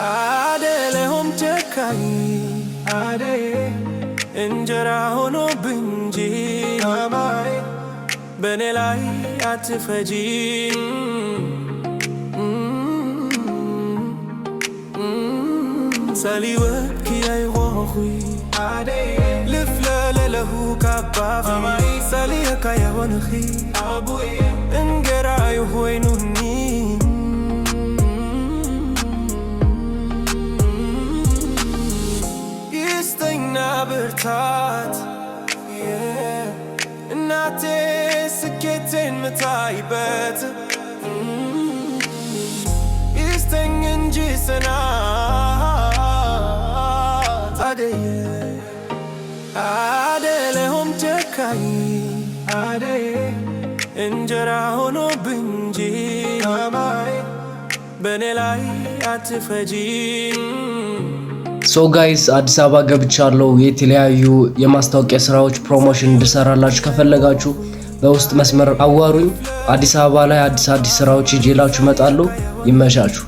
አደለሆም ጨካኝ አደይ እንጀራ ሆኖ ብንጂ አማይ በኔ ላይ አትፈጂ ሰሊወት ኪያይ ሆኹይ አደይ ልፍለለለሁ ካባፍ ሰሊየካ የሆንኺ አቡይ እንገራይ ሆይኑኒ ይስተኛ ብርታት እናቴ ስኬቴን ምታይበት ይስተኝ እንጂ ጽናት አደለሆም ጨካኝ አደይ እንጀራ ሆኖ ብንጂ አማይ በኔ ላይ አትፈጂ ሶ ጋይስ አዲስ አበባ ገብቻለሁ። የተለያዩ የማስታወቂያ ስራዎች ፕሮሞሽን እንድሰራላችሁ ከፈለጋችሁ በውስጥ መስመር አዋሩኝ። አዲስ አበባ ላይ አዲስ ስራዎች ይዤላችሁ እመጣለሁ። ይመሻችሁ።